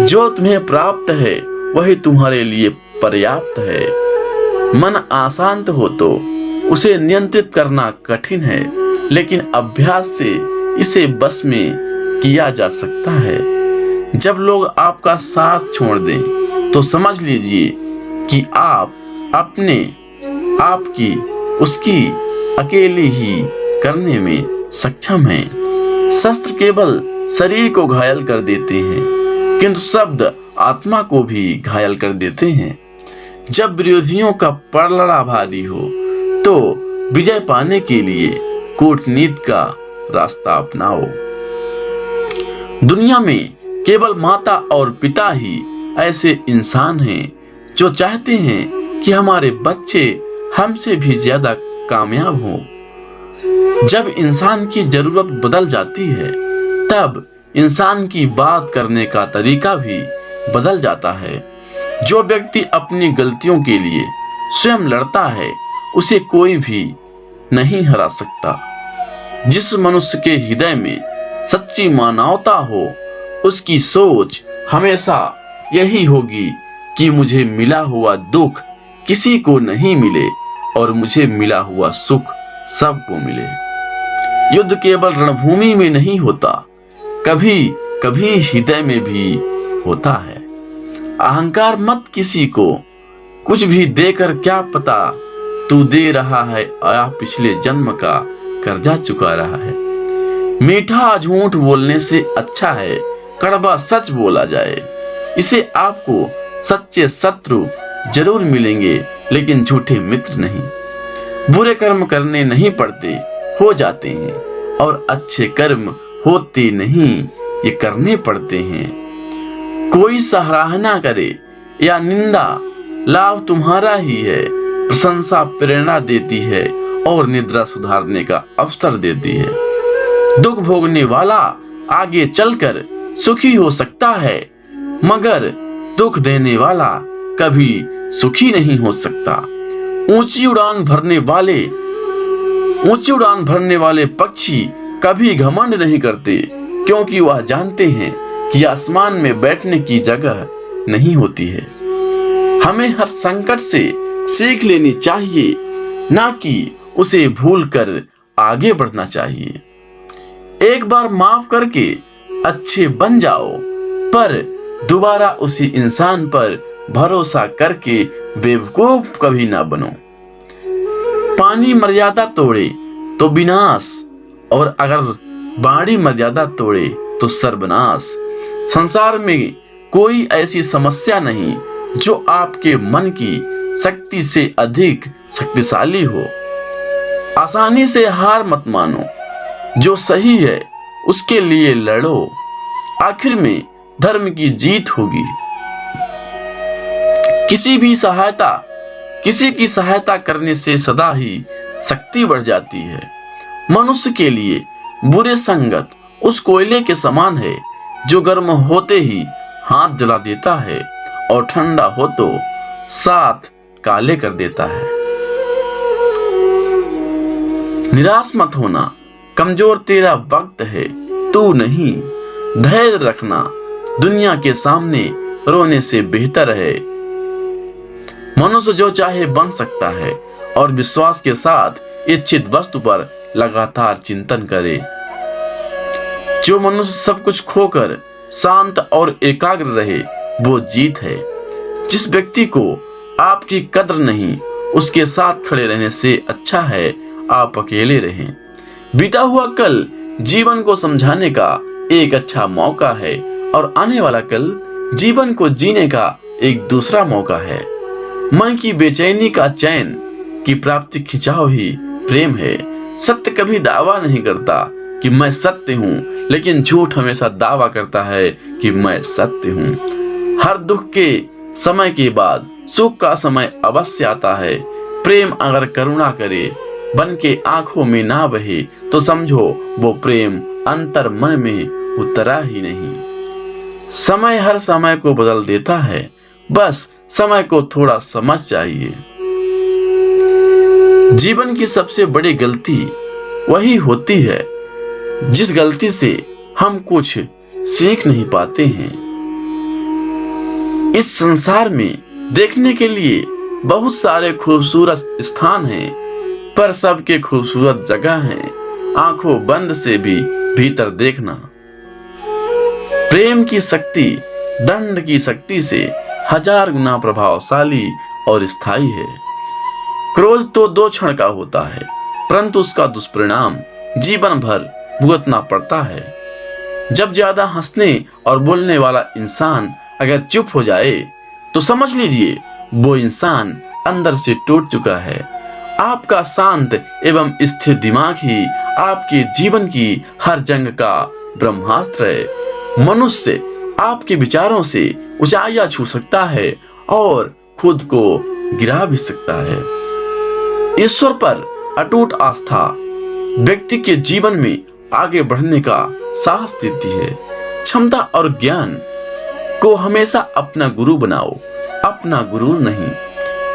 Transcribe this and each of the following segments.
जो तुम्हें प्राप्त है वही तुम्हारे लिए पर्याप्त है। मन अशांत हो तो उसे नियंत्रित करना कठिन है, लेकिन अभ्यास से इसे बस में किया जा सकता है। जब लोग आपका साथ छोड़ दें तो समझ लीजिए कि आप अपने आप की उसकी अकेली ही करने में सक्षम हैं। शस्त्र केवल शरीर को घायल कर देते हैं, किंतु शब्द आत्मा को भी घायल कर देते हैं। जब विरोधियों का पलड़ा भारी हो तो विजय पाने के लिए कूटनीति का रास्ता अपनाओ। दुनिया में केवल माता और पिता ही ऐसे इंसान हैं जो चाहते हैं कि हमारे बच्चे हमसे भी ज्यादा कामयाब हों। जब इंसान की जरूरत बदल जाती है तब इंसान की बात करने का तरीका भी बदल जाता है। जो व्यक्ति अपनी गलतियों के लिए स्वयं लड़ता है उसे कोई भी नहीं हरा सकता। जिस मनुष्य के हृदय में सच्ची मानवता हो उसकी सोच हमेशा यही होगी कि मुझे मिला हुआ दुख किसी को नहीं मिले और मुझे मिला हुआ सुख सबको मिले। युद्ध केवल रणभूमि में नहीं होता, कभी कभी हृदय में भी होता है। अहंकार मत किसी को कुछ भी देकर, क्या पता तू दे रहा है या पिछले जन्म का कर्जा चुका रहा है। मीठा झूठ बोलने से अच्छा है कड़वा सच बोला जाए। इसे आपको सच्चे शत्रु जरूर मिलेंगे लेकिन झूठे मित्र नहीं। बुरे कर्म करने नहीं पड़ते, हो जाते हैं, और अच्छे कर्म होते नहीं, ये करने पड़ते हैं। कोई सराहना करे या निंदा, लाभ तुम्हारा ही है। प्रशंसा प्रेरणा देती है और निद्रा सुधारने का अवसर देती है। दुख भोगने वाला आगे चलकर सुखी हो सकता है, मगर दुख देने वाला कभी सुखी नहीं हो सकता। ऊंची उड़ान भरने वाले पक्षी कभी घमंड नहीं करते, क्योंकि वह जानते हैं कि आसमान में बैठने की जगह नहीं होती है। हमें हर संकट से सीख लेनी चाहिए, ना कि उसे भूलकर आगे बढ़ना चाहिए। एक बार माफ करके अच्छे बन जाओ, पर दोबारा उसी इंसान पर भरोसा करके बेवकूफ कभी ना बनो। पानी मर्यादा तोड़े तो विनाश, और अगर बाड़ी मर्यादा तोड़े तो सर्वनाश। संसार में कोई ऐसी समस्या नहीं जो आपके मन की शक्ति से अधिक शक्तिशाली हो। आसानी से हार मत मानो, जो सही है उसके लिए लड़ो, आखिर में धर्म की जीत होगी। किसी की सहायता करने से सदा ही शक्ति बढ़ जाती है। मनुष्य के लिए बुरे संगत उस कोयले के समान है जो गर्म होते ही हाथ जला देता है और ठंडा हो तो साथ काले कर देता है। निराश मत होना, कमजोर तेरा वक्त है, तू नहीं। धैर्य रखना, दुनिया के सामने रोने से बेहतर है। मनुष्य जो चाहे बन सकता है, और विश्वास के साथ इच्छित वस्तु पर लगातार चिंतन करे। जो मनुष्य सब कुछ खोकर शांत और एकाग्र रहे वो जीत है। जिस व्यक्ति को आपकी कद्र नहीं, उसके साथ खड़े रहने से अच्छा है आप अकेले रहें। बीता हुआ कल जीवन को समझाने का एक अच्छा मौका है, और आने वाला कल जीवन को जीने का एक दूसरा मौका है। मन की बेचैनी का चैन की प्राप्ति खिंचाव ही प्रेम है। सत्य कभी दावा नहीं करता कि मैं सत्य हूँ, लेकिन झूठ हमेशा दावा करता है कि मैं सत्य हूँ। हर दुख के समय के बाद सुख का समय अवश्य आता है। प्रेम अगर करुणा करे बन के आंखों में ना बहे तो समझो वो प्रेम अंतर मन में उतरा ही नहीं। समय हर समय को बदल देता है, बस समय को थोड़ा समझ चाहिए। जीवन की सबसे बड़ी गलती वही होती है जिस गलती से हम कुछ सीख नहीं पाते हैं। इस संसार में देखने के लिए बहुत सारे खूबसूरत स्थान हैं, पर सबके खूबसूरत जगह हैं आंखों बंद से भी भीतर देखना। प्रेम की शक्ति दंड की शक्ति से 1000 गुना प्रभावशाली और स्थायी है। क्रोध तो 2 क्षण का होता है, परंतु उसका दुष्परिणाम जीवन भर भुगतना पड़ता है। जब ज्यादा हंसने और बोलने वाला इंसान अगर चुप हो जाए तो समझ लीजिए वो इंसान अंदर से टूट चुका है। आपका शांत एवं स्थिर दिमाग ही आपके जीवन की हर जंग का ब्रह्मास्त्र है। मनुष्य आपके विचारों से ऊंचाइयां छू सकता है और खुद को गिरा भी सकता है। ईश्वर पर अटूट आस्था व्यक्ति के जीवन में आगे बढ़ने का साहस देती है। क्षमता और ज्ञान को हमेशा अपना गुरु बनाओ, अपना गुरु नहीं।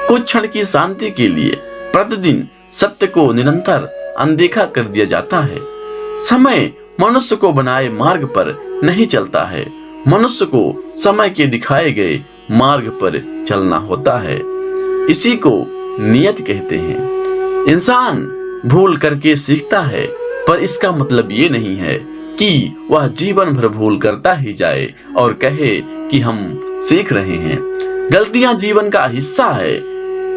कुछ क्षण की शांति के लिए प्रतिदिन सत्य को निरंतर अनदेखा कर दिया जाता है। समय मनुष्य को बनाए मार्ग पर नहीं चलता है, मनुष्य को समय के दिखाए गए मार्ग पर चलना होता है। इसी को नियत कहते हैं। इंसान भूल करके सीखता है, पर इसका मतलब ये नहीं है कि वह जीवन भर भूल करता ही जाए और कहे कि हम सीख रहे हैं। गलतियां जीवन का हिस्सा है,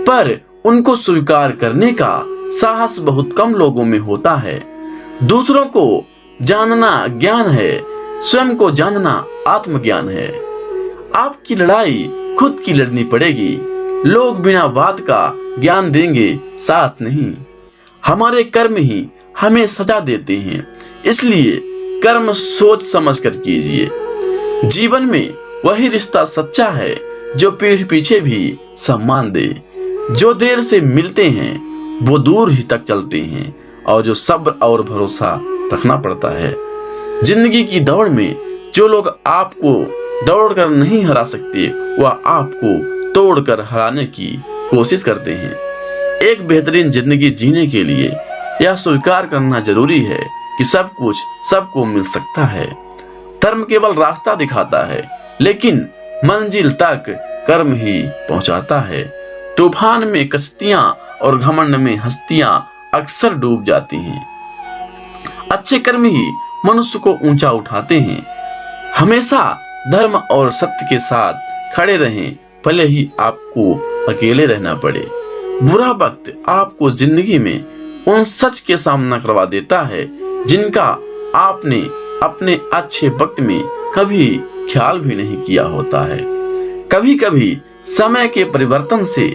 पर उनको स्वीकार करने का साहस बहुत कम लोगों में होता है। दूसरों को जानना ज्ञान है, स्वयं को जानना आत्मज्ञान है। आपकी लड़ाई खुद की लड़नी पड़ेगी। लोग बिना वाद का ज्ञान देंगे, साथ नहीं। हमारे कर्म ही हमें सजा देते हैं, इसलिए कर्म सोच समझ कर कीजिए। जीवन में वही रिश्ता सच्चा है जो पीठ पीछे भी सम्मान दे। जो देर से मिलते हैं वो दूर ही तक चलते हैं, और जो सब्र और भरोसा रखना पड़ता है। जिंदगी की दौड़ में जो लोग आपको दौड़ कर नहीं हरा सकते, वह आपको तोड़कर हराने की कोशिश करते हैं। एक बेहतरीन जिंदगी जीने के लिए यह स्वीकार करना जरूरी है कि सब कुछ सबको मिल सकता है। धर्म केवल रास्ता दिखाता है, लेकिन मंजिल तक कर्म ही पहुंचाता है। तूफान में कश्तियां और घमंड में हस्तियां अक्सर डूब जाती हैं। अच्छे कर्म ही मनुष्य को ऊंचा उठाते हैं। हमेशा धर्म और सत्य के साथ खड़े रहें, भले ही आपको अकेले रहना पड़े। बुरा वक्त आपको जिंदगी में उन सच के सामना करवा देता है जिनका आपने अपने अच्छे वक्त में कभी ख्याल भी नहीं किया होता है। कभी कभी समय के परिवर्तन से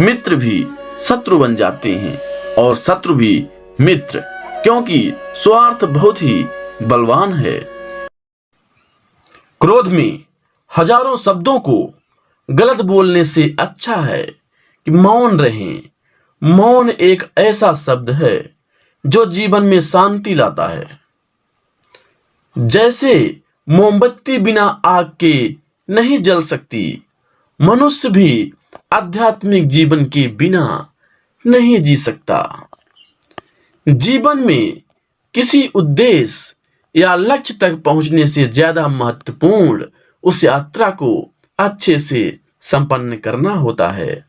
मित्र भी शत्रु बन जाते हैं, और शत्रु भी मित्र, क्योंकि स्वार्थ बहुत ही बलवान है। क्रोध में हजारों शब्दों को गलत बोलने से अच्छा है कि मौन रहें। मौन एक ऐसा शब्द है जो जीवन में शांति लाता है। जैसे मोमबत्ती बिना आग के नहीं जल सकती, मनुष्य भी आध्यात्मिक जीवन के बिना नहीं जी सकता। जीवन में किसी उद्देश्य या लक्ष्य तक पहुंचने से ज्यादा महत्वपूर्ण उस यात्रा को अच्छे से संपन्न करना होता है।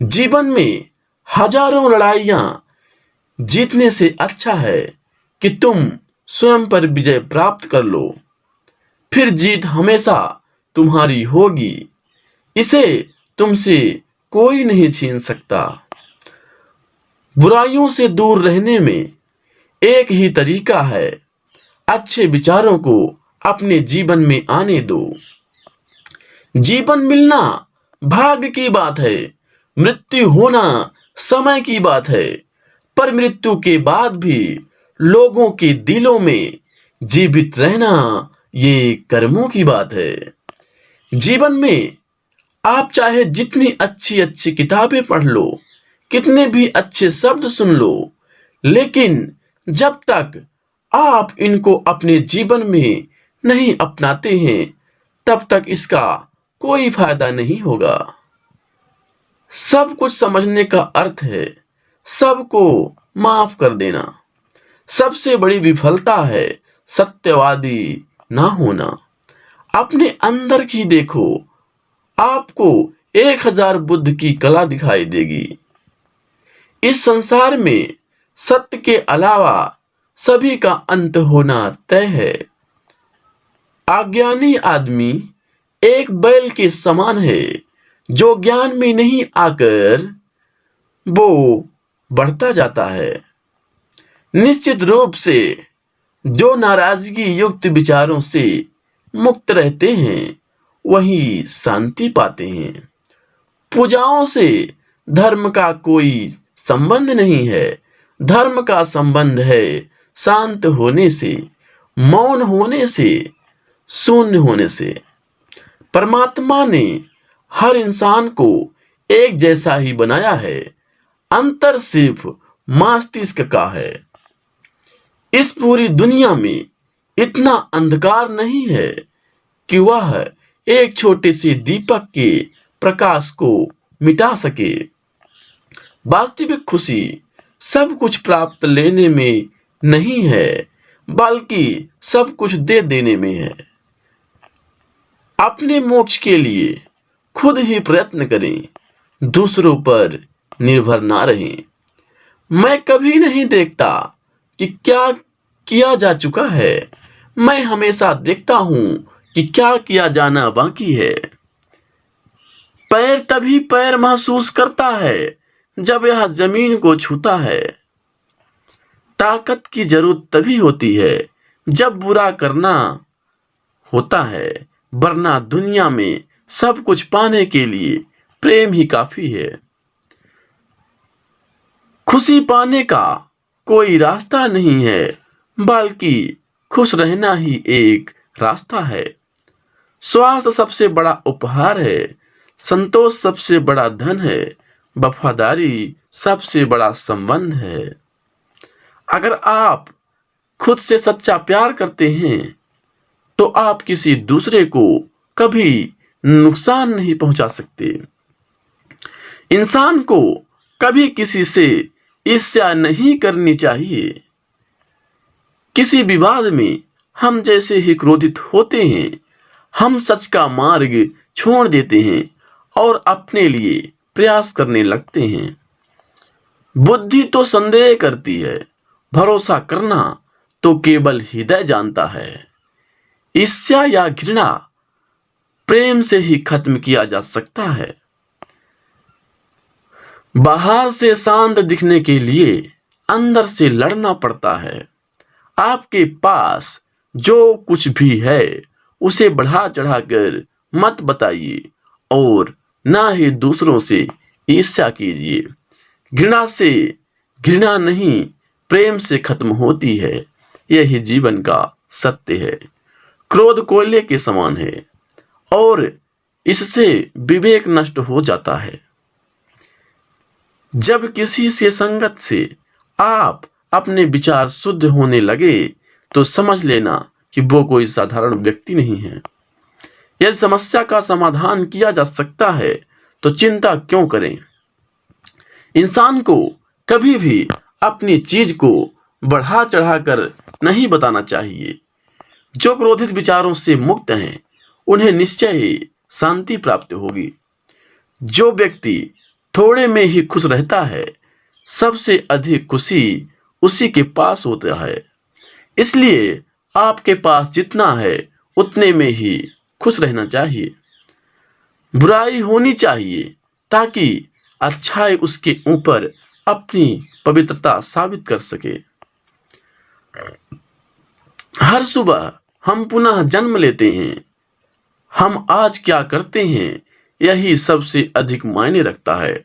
जीवन में हजारों लड़ाइयां जीतने से अच्छा है कि तुम स्वयं पर विजय प्राप्त कर लो, फिर जीत हमेशा तुम्हारी होगी। इसे तुमसे कोई नहीं छीन सकता। बुराइयों से दूर रहने में एक ही तरीका है, अच्छे विचारों को अपने जीवन में आने दो। जीवन मिलना भाग्य की बात है, मृत्यु होना समय की बात है, पर मृत्यु के बाद भी लोगों के दिलों में जीवित रहना ये कर्मों की बात है। जीवन में आप चाहे जितनी अच्छी अच्छी किताबें पढ़ लो, कितने भी अच्छे शब्द सुन लो, लेकिन जब तक आप इनको अपने जीवन में नहीं अपनाते हैं, तब तक इसका कोई फायदा नहीं होगा। सब कुछ समझने का अर्थ है सबको माफ कर देना। सबसे बड़ी विफलता है सत्यवादी ना होना। अपने अंदर की देखो आपको 1000 बुद्ध की कला दिखाई देगी। इस संसार में सत्य के अलावा सभी का अंत होना तय है। अज्ञानी आदमी एक बैल के समान है जो ज्ञान में नहीं आकर वो बढ़ता जाता है। निश्चित रूप से जो नाराजगी युक्त विचारों से मुक्त रहते हैं वही शांति पाते हैं। पूजाओं से धर्म का कोई संबंध नहीं है। धर्म का संबंध है शांत होने से, मौन होने से, शून्य होने से। परमात्मा ने हर इंसान को एक जैसा ही बनाया है। अंतर सिर्फ मस्तिष्क का है। इस पूरी दुनिया में इतना अंधकार नहीं है कि वह एक छोटे से दीपक के प्रकाश को मिटा सके। वास्तविक खुशी सब कुछ प्राप्त लेने में नहीं है, बल्कि सब कुछ दे देने में है। अपने मोक्ष के लिए खुद ही प्रयत्न करें, दूसरों पर निर्भर ना रहें। मैं कभी नहीं देखता कि क्या किया जा चुका है, मैं हमेशा देखता हूं कि क्या किया जाना बाकी है। पैर तभी पैर महसूस करता है जब यह जमीन को छूता है। ताकत की जरूरत तभी होती है जब बुरा करना होता है, वरना दुनिया में सब कुछ पाने के लिए प्रेम ही काफी है। खुशी पाने का कोई रास्ता नहीं है, बल्कि खुश रहना ही एक रास्ता है। स्वास्थ्य सबसे बड़ा उपहार है, संतोष सबसे बड़ा धन है, वफादारी सबसे बड़ा संबंध है। अगर आप खुद से सच्चा प्यार करते हैं तो आप किसी दूसरे को कभी नुकसान नहीं पहुंचा सकते। इंसान को कभी किसी से ईर्ष्या नहीं करनी चाहिए। किसी विवाद में हम जैसे ही क्रोधित होते हैं, हम सच का मार्ग छोड़ देते हैं और अपने लिए प्रयास करने लगते हैं। बुद्धि तो संदेह करती है, भरोसा करना तो केवल हृदय जानता है। ईर्ष्या या घृणा प्रेम से ही खत्म किया जा सकता है। बाहर से शांत दिखने के लिए अंदर से लड़ना पड़ता है। आपके पास जो कुछ भी है उसे बढ़ा चढ़ाकर मत बताइए और ना ही दूसरों से ईर्ष्या कीजिए। घृणा से घृणा नहीं, प्रेम से खत्म होती है। यही जीवन का सत्य है। क्रोध कोयले के समान है और इससे विवेक नष्ट हो जाता है। जब किसी से संगत से आप अपने विचार शुद्ध होने लगे तो समझ लेना कि वो कोई साधारण व्यक्ति नहीं है। यदि समस्या का समाधान किया जा सकता है तो चिंता क्यों करें। इंसान को कभी भी अपनी चीज को बढ़ा चढ़ाकर नहीं बताना चाहिए। जो क्रोधित विचारों से मुक्त हैं उन्हें निश्चय ही शांति प्राप्त होगी। जो व्यक्ति थोड़े में ही खुश रहता है, सबसे अधिक खुशी उसी के पास होता है। इसलिए आपके पास जितना है उतने में ही खुश रहना चाहिए। बुराई होनी चाहिए ताकि अच्छाई उसके ऊपर अपनी पवित्रता साबित कर सके। हर सुबह हम पुनः जन्म लेते हैं। हम आज क्या करते हैं यही सबसे अधिक मायने रखता है।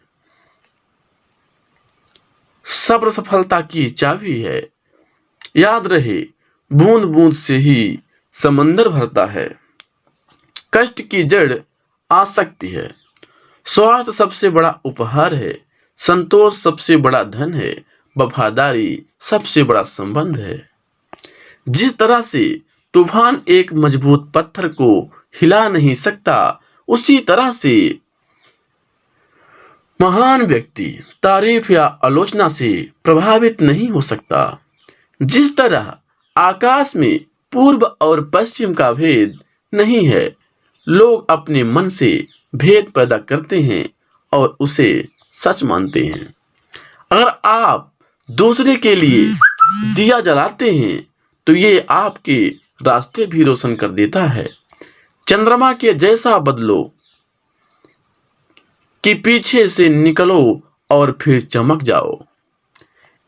सब्र सफलता की चाबी है। याद रहे, बूंद बूंद से ही समंदर भरता है। कष्ट की जड़ आसक्ति है। स्वार्थ सबसे बड़ा उपहार है। संतोष सबसे बड़ा धन है। वफादारी सबसे बड़ा संबंध है। जिस तरह से तूफान एक मजबूत पत्थर को हिला नहीं सकता, उसी तरह से महान व्यक्ति तारीफ या आलोचना से प्रभावित नहीं हो सकता। जिस तरह आकाश में पूर्व और पश्चिम का भेद नहीं है, लोग अपने मन से भेद पैदा करते हैं और उसे सच मानते हैं। अगर आप दूसरे के लिए दिया जलाते हैं तो ये आपके रास्ते भी रोशन कर देता है। चंद्रमा के जैसा बदलो कि पीछे से निकलो और फिर चमक जाओ।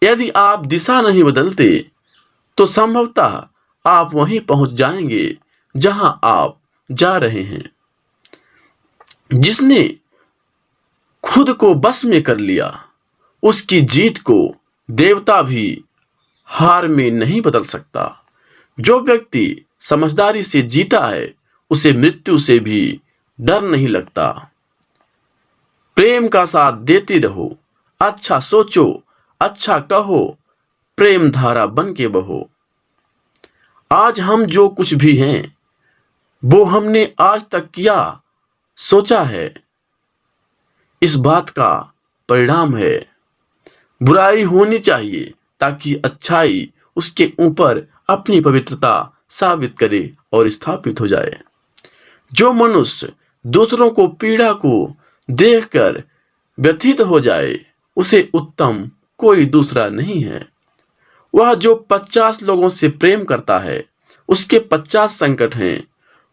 यदि आप दिशा नहीं बदलते तो संभवतः आप वहीं पहुंच जाएंगे जहां आप जा रहे हैं। जिसने खुद को बस में कर लिया उसकी जीत को देवता भी हार में नहीं बदल सकता। जो व्यक्ति समझदारी से जीता है उसे मृत्यु से भी डर नहीं लगता। प्रेम का साथ देते रहो, अच्छा सोचो, अच्छा कहो, प्रेम धारा बन के बहो। आज हम जो कुछ भी हैं वो हमने आज तक किया सोचा है, इस बात का परिणाम है। बुराई होनी चाहिए ताकि अच्छाई उसके ऊपर अपनी पवित्रता साबित करे और स्थापित हो जाए। जो मनुष्य दूसरों को पीड़ा को देखकर व्यथित हो जाए उसे उत्तम कोई दूसरा नहीं है। वह जो 50 लोगों से प्रेम करता है उसके 50 संकट हैं।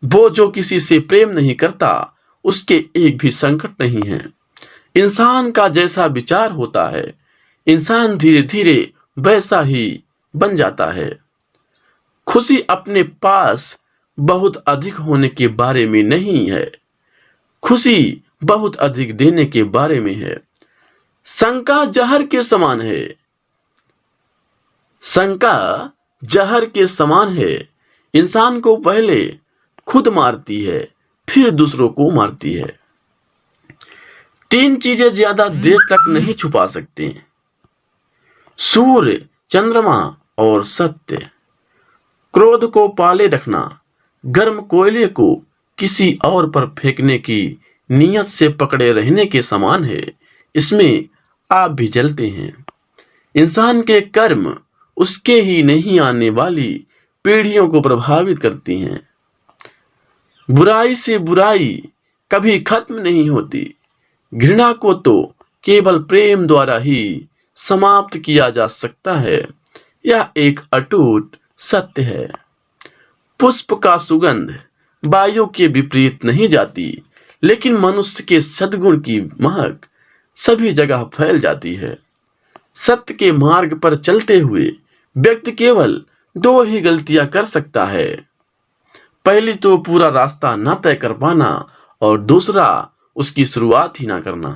वो जो किसी से प्रेम नहीं करता उसके एक भी संकट नहीं है। इंसान का जैसा विचार होता है इंसान धीरे धीरे वैसा ही बन जाता है। खुशी अपने पास बहुत अधिक होने के बारे में नहीं है, खुशी बहुत अधिक देने के बारे में है। शंका जहर के समान है, शंका जहर के समान है। इंसान को पहले खुद मारती है फिर दूसरों को मारती है। 3 चीजें ज्यादा देर तक नहीं छुपा सकते, सूर्य, चंद्रमा और सत्य। क्रोध को पाले रखना गर्म कोयले को किसी और पर फेंकने की नियत से पकड़े रहने के समान है। इसमें आप भी जलते हैं। इंसान के कर्म उसके ही नहीं आने वाली पीढ़ियों को प्रभावित करती हैं। बुराई से बुराई कभी खत्म नहीं होती। घृणा को तो केवल प्रेम द्वारा ही समाप्त किया जा सकता है। यह एक अटूट सत्य है। पुष्प का सुगंध वायु के विपरीत नहीं जाती, लेकिन मनुष्य के सद्गुण की महक सभी जगह फैल जाती है। सत्य के मार्ग पर चलते हुए व्यक्ति केवल 2 ही गलतियां कर सकता है। पहली तो पूरा रास्ता न तय कर पाना और दूसरा उसकी शुरुआत ही ना करना।